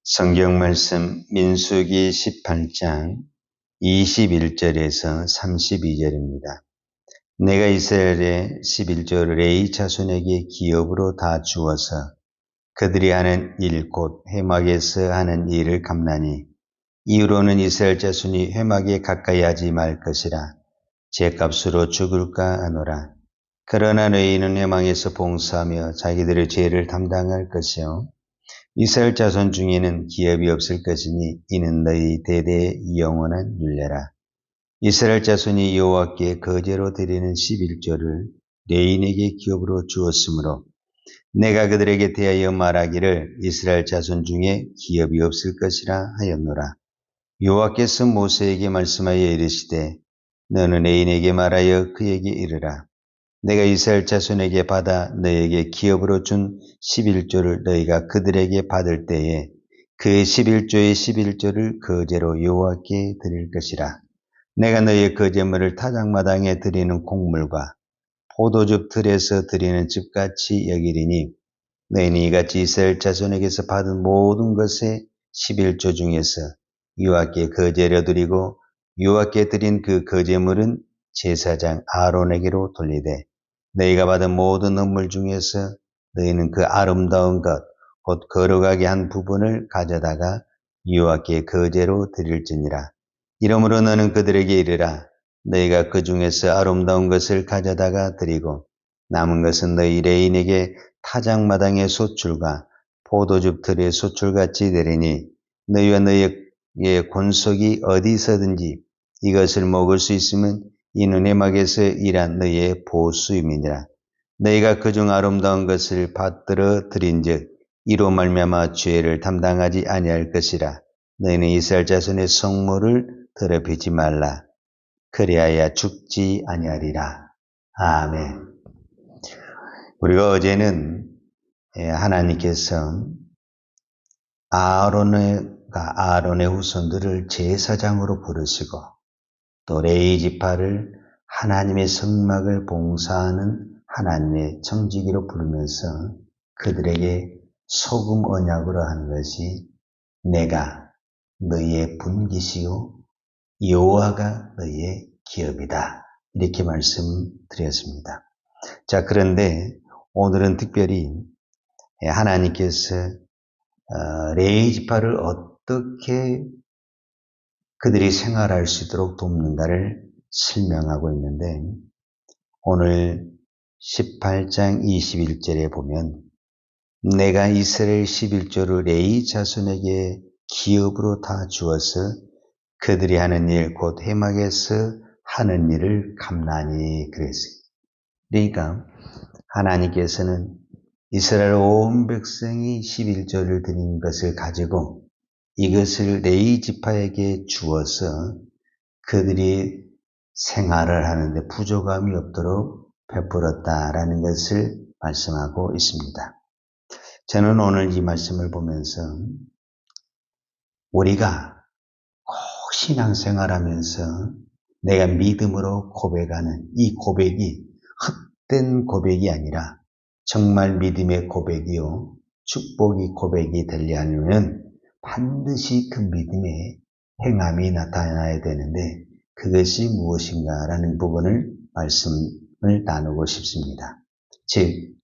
성경 말씀 민수기 18장 21절에서 32절입니다. 내가 이스라엘의 11조를 레위 자손에게 기업으로 다 주어서 그들이 하는 일 곧 회막에서 하는 일을 갚나니 이후로는 이스라엘 자손이 회막에 가까이 하지 말 것이라. 죗값으로 죽을까 하노라. 그러나 너희는 회막에서 봉사하며 자기들의 죄를 담당할 것이요 이스라엘 자손 중에는 기업이 없을 것이니 이는 너희 대대의 영원한 율례라. 이스라엘 자손이 여호와께 거제로 드리는 11조를 레인에게 기업으로 주었으므로 내가 그들에게 대하여 말하기를 이스라엘 자손 중에 기업이 없을 것이라 하였노라. 여호와께서 모세에게 말씀하여 이르시되 너는 레인에게 말하여 그에게 이르라. 내가 이스라엘 자손에게 받아 너에게 기업으로 준 11조를 너희가 그들에게 받을 때에 그의 11조의 11조를 거제로 여호와께 드릴 것이라. 내가 너희의 거제물을 타작마당에 드리는 곡물과 포도즙 틀에서 드리는 즙같이 여기리니 너희는 이같이 이스라엘 자손에게서 받은 모든 것의 11조 중에서 여호와께 거제로 드리고 여호와께 드린 그 거제물은 제사장 아론에게로 돌리되 너희가 받은 모든 음물 중에서 너희는 그 아름다운 것, 곧 거룩하게 한 부분을 가져다가 여호와께 거제로 드릴지니라. 이러므로 너는 그들에게 이르라. 너희가 그 중에서 아름다운 것을 가져다가 드리고 남은 것은 너희 레인에게 타작마당의 소출과 포도즙 틀의 소출같이 되리니 너희와 너희의 권속이 어디서든지 이것을 먹을 수 있으면 이는 회막에서 일한 너희의 보수임이니라. 너희가 그중 아름다운 것을 받들어 드린즉 이로 말미암아 죄를 담당하지 아니할 것이라. 너희는 이스라엘 자손의 성물을 더럽히지 말라. 그리하여 죽지 아니하리라. 아멘. 우리가 어제는 하나님께서 아론의 후손들을 제사장으로 부르시고 또 레위 지파를 하나님의 성막을 봉사하는 하나님의 청지기로 부르면서 그들에게 소금 언약으로 한 것이 내가 너희의 분깃이요 여호와가 너희의 기업이다. 이렇게 말씀드렸습니다. 자, 그런데 오늘은 특별히 하나님께서 레위 지파를 어떻게 그들이 생활할 수 있도록 돕는가를 설명하고 있는데 오늘 18장 21절에 보면 내가 이스라엘 11조를 레위 자손에게 기업으로 다 주어서 그들이 하는 일 곧 회막에서 하는 일을 갚나니 그랬어요. 그러니까 하나님께서는 이스라엘 온 백성이 11조를 드린 것을 가지고 이것을 레위 지파에게 주어서 그들이 생활을 하는데 부족함이 없도록 베풀었다라는 것을 말씀하고 있습니다. 저는 오늘 이 말씀을 보면서 우리가 꼭 신앙생활하면서 내가 믿음으로 고백하는 이 고백이 헛된 고백이 아니라 정말 믿음의 고백이요 축복의 고백이 되려면 반드시 그 믿음의 행함이 나타나야 되는데 그것이 무엇인가라는 부분을 말씀을 나누고 싶습니다. 즉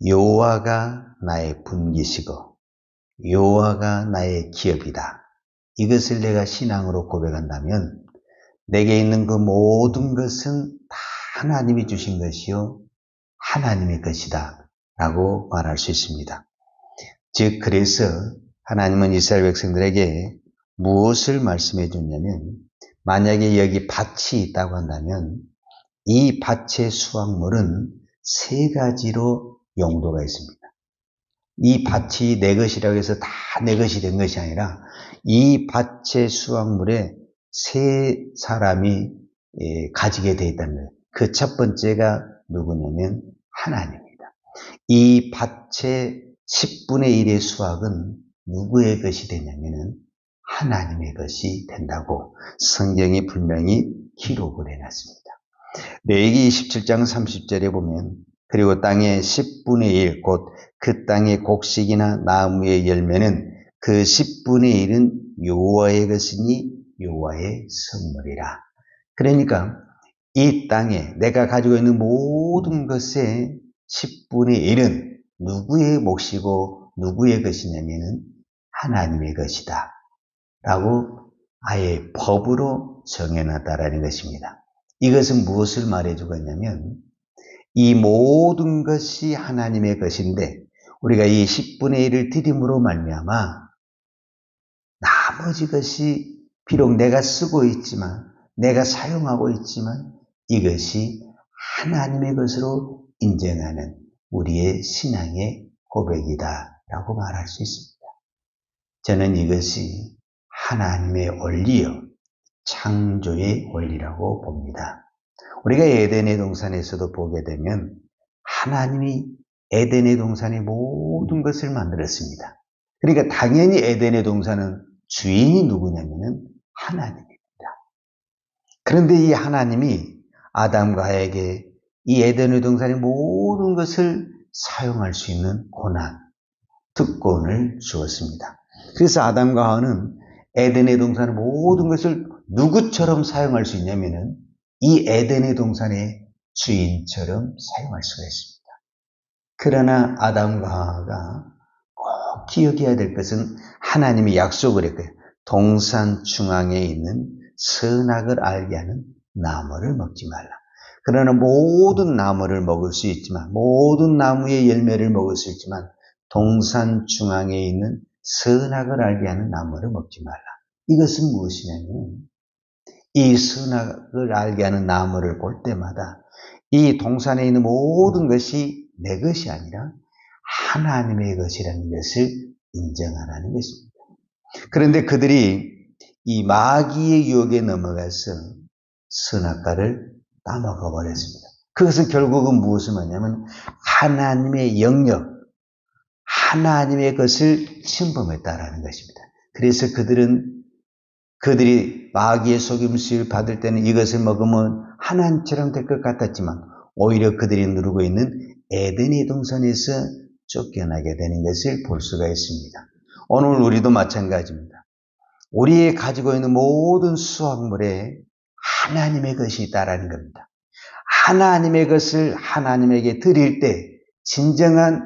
여호와가 나의 분깃이고 여호와가 나의 기업이다. 이것을 내가 신앙으로 고백한다면 내게 있는 그 모든 것은 다 하나님이 주신 것이요 하나님의 것이다 라고 말할 수 있습니다. 즉 그래서 하나님은 이스라엘 백성들에게 무엇을 말씀해 줬냐면 만약에 여기 밭이 있다고 한다면 이 밭의 수확물은 세 가지로 용도가 있습니다. 이 밭이 내 것이라고 해서 다 내 것이 된 것이 아니라 이 밭의 수확물에 세 사람이 가지게 되어 있다는 거예요. 그 첫 번째가 누구냐면 하나님입니다. 이 밭의 10분의 1의 수확은 누구의 것이 되냐면 하나님의 것이 된다고 성경이 분명히 기록을 해놨습니다. 레위기 27장 30절에 보면 그리고 땅의 10분의 1 곧 그 땅의 곡식이나 나무의 열매는 그 10분의 1은 여호와의 것이니 여호와의 선물이라. 그러니까 이 땅에 내가 가지고 있는 모든 것의 10분의 1은 누구의 몫이고 누구의 것이냐면은 하나님의 것이다 라고 아예 법으로 정해놨다라는 것입니다. 이것은 무엇을 말해주고 있냐면 이 모든 것이 하나님의 것인데 우리가 이 10분의 1을 드림으로 말미암아 나머지 것이 비록 내가 쓰고 있지만 내가 사용하고 있지만 이것이 하나님의 것으로 인정하는 우리의 신앙의 고백이다 라고 말할 수 있습니다. 저는 이것이 하나님의 원리요 창조의 원리라고 봅니다. 우리가 에덴의 동산에서도 보게 되면 하나님이 에덴의 동산의 모든 것을 만들었습니다. 그러니까 당연히 에덴의 동산은 주인이 누구냐면은 하나님입니다. 그런데 이 하나님이 아담과 하에게 이 에덴의 동산의 모든 것을 사용할 수 있는 고난, 특권을 주었습니다. 그래서 아담과 하와는 에덴의 동산의 모든 것을 누구처럼 사용할 수 있냐면은 이 에덴의 동산의 주인처럼 사용할 수가 있습니다. 그러나 아담과 하와가 꼭 기억해야 될 것은 하나님이 약속을 했고요. 동산 중앙에 있는 선악을 알게 하는 나무를 먹지 말라. 그러나 모든 나무를 먹을 수 있지만 모든 나무의 열매를 먹을 수 있지만 동산 중앙에 있는 선악을 알게 하는 나무를 먹지 말라. 이것은 무엇이냐면 이 선악을 알게 하는 나무를 볼 때마다 이 동산에 있는 모든 것이 내 것이 아니라 하나님의 것이라는 것을 인정하라는 것입니다. 그런데 그들이 이 마귀의 유혹에 넘어가서 선악과를 따먹어 버렸습니다. 그것은 결국은 무엇을 말하냐면 하나님의 영역, 하나님의 것을 침범했다라는 것입니다. 그래서 그들이 마귀의 속임수를 받을 때는 이것을 먹으면 하나님처럼 될 것 같았지만 오히려 그들이 누르고 있는 에덴의 동산에서 쫓겨나게 되는 것을 볼 수가 있습니다. 오늘 우리도 마찬가지입니다. 우리의 가지고 있는 모든 수확물에 하나님의 것이 있다라는 겁니다. 하나님의 것을 하나님에게 드릴 때 진정한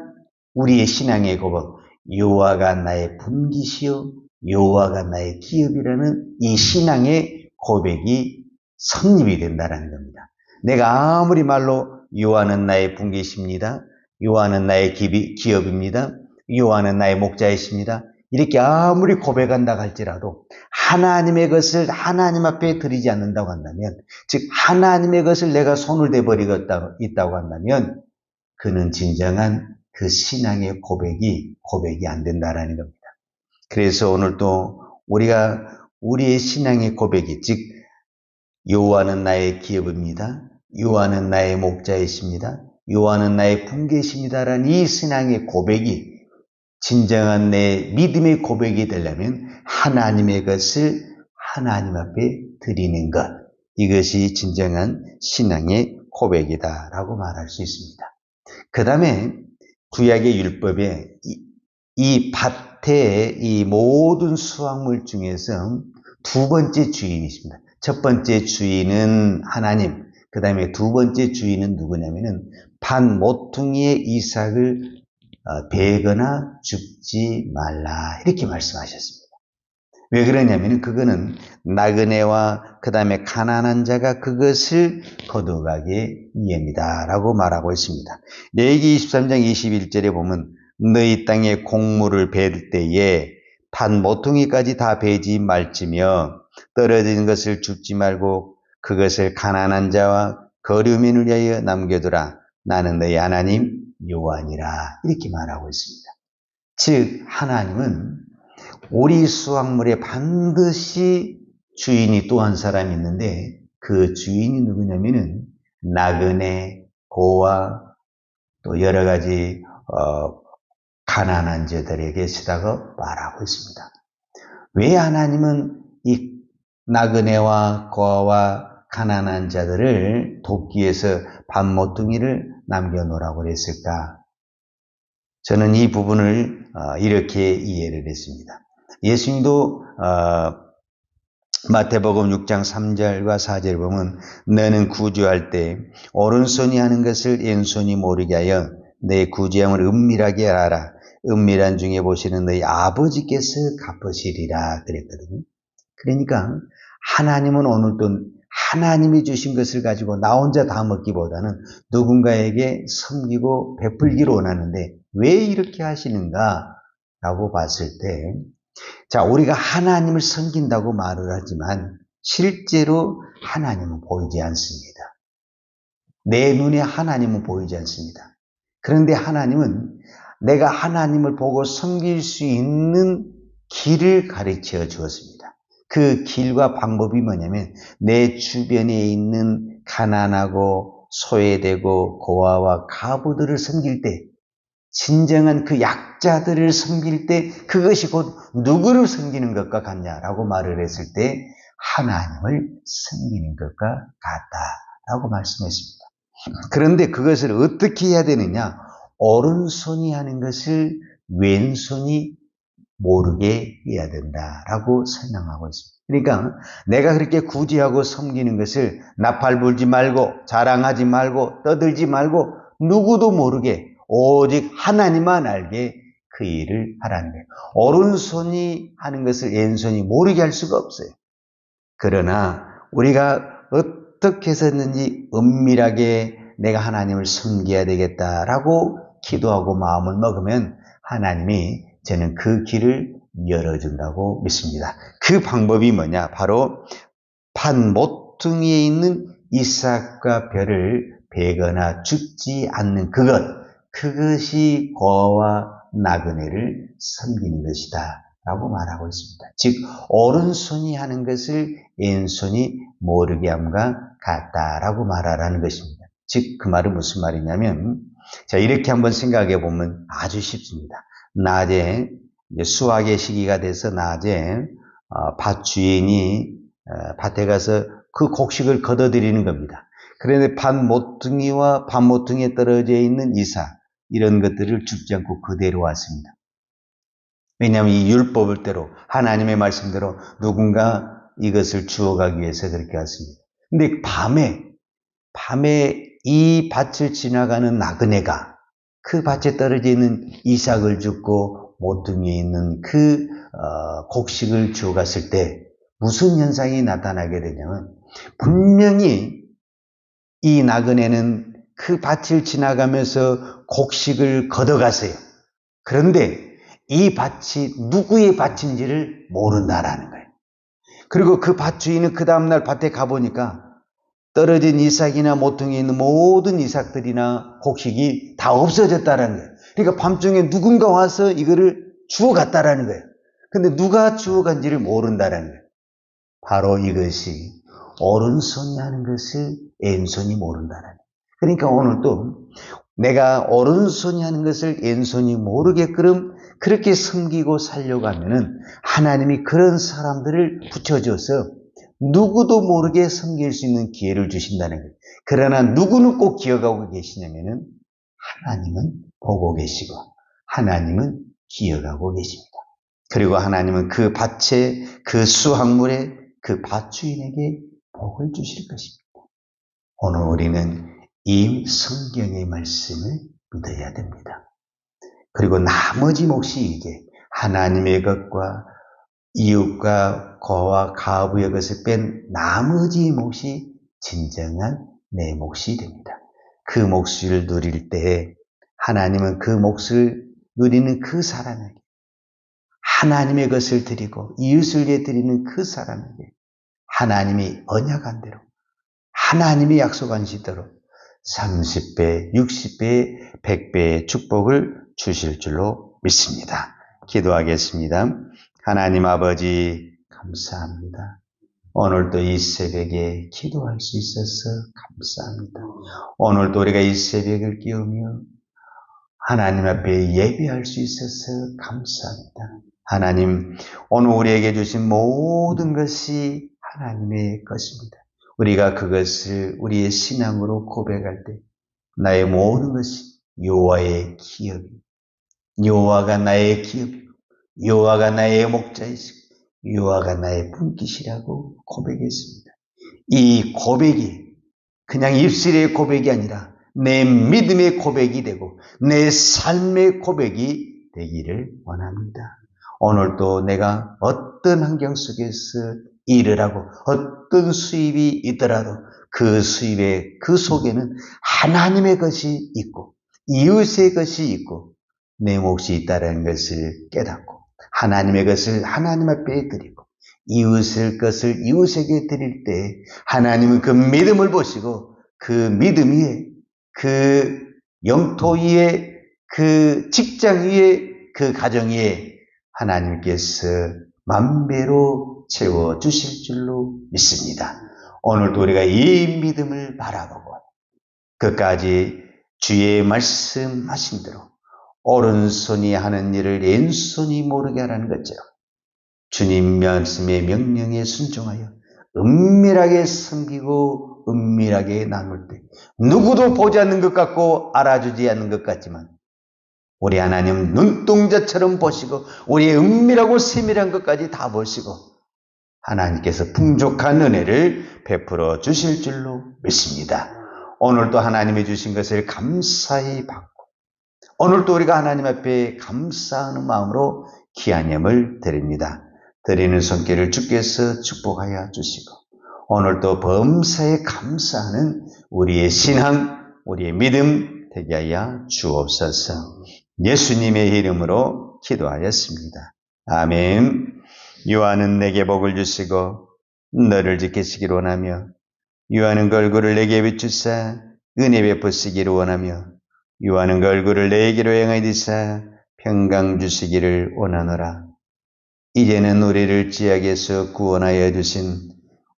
우리의 신앙의 고백, 여호와가 나의 분깃이요 여호와가 나의 기업이라는 이 신앙의 고백이 성립이 된다는 겁니다. 내가 아무리 말로 여호와는 나의 분깃입니다. 여호와는 나의 기업입니다. 여호와는 나의 목자이십니다. 이렇게 아무리 고백한다 할지라도 하나님의 것을 하나님 앞에 드리지 않는다고 한다면, 즉 하나님의 것을 내가 손을 대버리고 있다고 한다면 그는 진정한 그 신앙의 고백이 안 된다라는 겁니다. 그래서 오늘 또 우리가 우리의 신앙의 고백이, 즉 여호와는 나의 기업입니다. 여호와는 나의 목자이십니다. 여호와는 나의 분깃입니다라는 이 신앙의 고백이 진정한 내 믿음의 고백이 되려면 하나님의 것을 하나님 앞에 드리는 것, 이것이 진정한 신앙의 고백이다라고 말할 수 있습니다. 그 다음에 구약의 율법에 이 밭의 이 모든 수확물 중에서 두 번째 주인이 있습니다. 첫 번째 주인은 하나님, 그 다음에 두 번째 주인은 누구냐면은 밭 모퉁이의 이삭을 베거나 죽지 말라, 이렇게 말씀하셨습니다. 왜 그러냐면 그거는 나그네와 그 다음에 가난한 자가 그것을 거둬가게 이해입니다 라고 말하고 있습니다. 레위기 23장 21절에 보면 너희 땅에 곡물을 베를 때에 밭 모퉁이까지 다 베지 말지며 떨어진 것을 줍지 말고 그것을 가난한 자와 거류민을 위하여 남겨두라. 나는 너희 하나님 여호와니라, 이렇게 말하고 있습니다. 즉 하나님은 우리 수확물에 반드시 주인이 또 한 사람이 있는데 그 주인이 누구냐면은 나그네, 고아, 또 여러 가지 가난한 자들에게 시다고 말하고 있습니다. 왜 하나님은 이 나그네와 고아와 가난한 자들을 돕기 위해서 밭 모퉁이를 남겨놓으라고 그랬을까? 저는 이 부분을 이렇게 이해를 했습니다. 예수님도 마태복음 6장 3절과 4절 보면 너는 구제할 때 오른손이 하는 것을 왼손이 모르게 하여 내 구제함을 은밀하게 알아라. 은밀한 중에 보시는 너희 아버지께서 갚으시리라 그랬거든요. 그러니까 하나님은 오늘도 하나님이 주신 것을 가지고 나 혼자 다 먹기보다는 누군가에게 섬기고 베풀기를 원하는데 왜 이렇게 하시는가 라고 봤을 때, 자, 우리가 하나님을 섬긴다고 말을 하지만 실제로 하나님은 보이지 않습니다. 내 눈에 하나님은 보이지 않습니다. 그런데 하나님은 내가 하나님을 보고 섬길 수 있는 길을 가르쳐 주었습니다. 그 길과 방법이 뭐냐면 내 주변에 있는 가난하고 소외되고 고아와 과부들을 섬길 때, 진정한 그 약자들을 섬길 때 그것이 곧 누구를 섬기는 것과 같냐라고 말을 했을 때 하나님을 섬기는 것과 같다라고 말씀했습니다. 그런데 그것을 어떻게 해야 되느냐? 오른손이 하는 것을 왼손이 모르게 해야 된다라고 설명하고 있습니다. 그러니까 내가 그렇게 구제하고 섬기는 것을 나팔 불지 말고 자랑하지 말고 떠들지 말고 누구도 모르게 오직 하나님만 알게 그 일을 하라는 거예요. 오른손이 하는 것을 왼손이 모르게 할 수가 없어요. 그러나 우리가 어떻게 해서든지 은밀하게 내가 하나님을 섬겨야 되겠다라고 기도하고 마음을 먹으면 하나님이 저는 그 길을 열어준다고 믿습니다. 그 방법이 뭐냐? 바로 판 모퉁이에 있는 이삭과 벼를 베거나 죽지 않는 그것이 고아와 나그네를 섬기는 것이다 라고 말하고 있습니다. 즉 오른손이 하는 것을 왼손이 모르게 함과 같다라고 말하라는 것입니다. 즉 그 말은 무슨 말이냐면, 자, 이렇게 한번 생각해 보면 아주 쉽습니다. 낮에 이제 수확의 시기가 돼서 낮에 밭 주인이 밭에 가서 그 곡식을 걷어들이는 겁니다. 그런데 밭 모퉁이에 떨어져 있는 이삭, 이런 것들을 죽지 않고 그대로 왔습니다. 왜냐하면 이 율법을대로 하나님의 말씀대로 누군가 이것을 주워가기 위해서 그렇게 왔습니다. 근데 밤에 이 밭을 지나가는 나그네가 그 밭에 떨어져 있는 이삭을 줍고 모퉁이에 있는 그 곡식을 주워갔을 때 무슨 현상이 나타나게 되냐면, 분명히 이 나그네는 그 밭을 지나가면서 곡식을 걷어갔어요. 그런데 이 밭이 누구의 밭인지를 모른다라는 거예요. 그리고 그 밭 주인은 그 다음날 밭에 가보니까 떨어진 이삭이나 모퉁이에 있는 모든 이삭들이나 곡식이 다 없어졌다라는 거예요. 그러니까 밤중에 누군가 와서 이거를 주워갔다라는 거예요. 근데 누가 주워간지를 모른다라는 거예요. 바로 이것이 오른손이 하는 것을 왼손이 모른다라는 거예요. 그러니까 오늘도 내가 오른손이 하는 것을 왼손이 모르게끔 그렇게 섬기고 살려고 하면은 하나님이 그런 사람들을 붙여줘서 누구도 모르게 섬길 수 있는 기회를 주신다는 거예요. 그러나 누구는 꼭 기억하고 계시냐면은 하나님은 보고 계시고 하나님은 기억하고 계십니다. 그리고 하나님은 그 밭에, 그 수확물에, 그 밭주인에게 복을 주실 것입니다. 오늘 우리는 이 성경의 말씀을 믿어야 됩니다. 그리고 나머지 몫이 이게 하나님의 것과 이웃과 고와 가부의 것을 뺀 나머지 몫이 진정한 내 몫이 됩니다. 그 몫을 누릴 때 하나님은 그 몫을 누리는 그 사람에게 하나님의 것을 드리고 이웃을 위해 드리는 그 사람에게 하나님이 언약한 대로 하나님이 약속한 시대로 30배, 60배, 100배의 축복을 주실 줄로 믿습니다. 기도하겠습니다. 하나님 아버지 감사합니다. 오늘도 이 새벽에 기도할 수 있어서 감사합니다. 오늘도 우리가 이 새벽을 깨우며 하나님 앞에 예배할 수 있어서 감사합니다. 하나님, 오늘 우리에게 주신 모든 것이 하나님의 것입니다. 우리가 그것을 우리의 신앙으로 고백할 때 나의 모든 것이 여호와의 기업이고 여호와가 나의 기업이고 여호와가 나의 목자이시고 여호와가 나의 분깃이라고 고백했습니다. 이 고백이 그냥 입술의 고백이 아니라 내 믿음의 고백이 되고 내 삶의 고백이 되기를 원합니다. 오늘도 내가 어떤 환경 속에서 일을 하고 어떤 수입이 있더라도 그 수입의 그 속에는 하나님의 것이 있고 이웃의 것이 있고 내 몫이 있다는 것을 깨닫고 하나님의 것을 하나님 앞에 드리고 이웃의 것을 이웃에게 드릴 때 하나님은 그 믿음을 보시고 그 믿음 위에 그 영토 위에 그 직장 위에 그 가정 위에 하나님께서 만배로 채워주실 줄로 믿습니다. 오늘도 우리가 이 믿음을 바라보고 끝까지 주의 말씀하신 대로 오른손이 하는 일을 왼손이 모르게 하라는 것처럼 주님 말씀의 명령에 순종하여 은밀하게 섬기고 은밀하게 나눌 때 누구도 보지 않는 것 같고 알아주지 않는 것 같지만 우리 하나님 눈동자처럼 보시고 우리의 은밀하고 세밀한 것까지 다 보시고 하나님께서 풍족한 은혜를 베풀어 주실 줄로 믿습니다. 오늘도 하나님이 주신 것을 감사히 받고 오늘도 우리가 하나님 앞에 감사하는 마음으로 기한염을 드립니다. 드리는 손길을 주께서 축복하여 주시고 오늘도 범사에 감사하는 우리의 신앙, 우리의 믿음 되게 하여 주옵소서. 예수님의 이름으로 기도하였습니다. 아멘. 요한은 내게 복을 주시고 너를 지키시기를 원하며 요한은 그 얼굴을 내게 비추사 은혜 베푸시기를 원하며 요한은 그 얼굴을 내게로 향하여 드사 평강 주시기를 원하노라. 이제는 우리를 지옥에서 구원하여 주신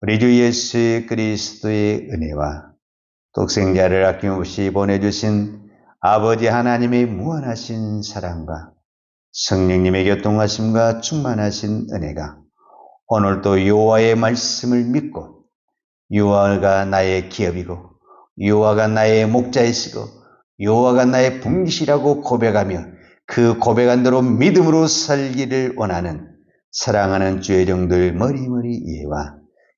우리 주 예수 그리스도의 은혜와 독생자를 아낌없이 보내주신 아버지 하나님의 무한하신 사랑과 성령님의 교통하심과 충만하신 은혜가 오늘도 여호와의 말씀을 믿고 여호와가 나의 기업이고 여호와가 나의 목자이시고 여호와가 나의 분깃이라고 고백하며 그 고백한 대로 믿음으로 살기를 원하는 사랑하는 주의 종들 머리머리 위에와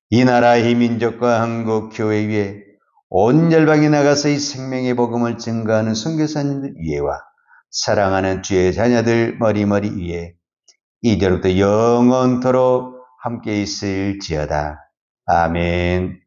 이 나라 이 민족과 한국 교회 위에 온 열방에 나가서 이 생명의 복음을 증거하는 선교사님들 위에와 사랑하는 주의 자녀들 머리머리 위에 이제로부터 영원토록 함께 있을지어다. 아멘.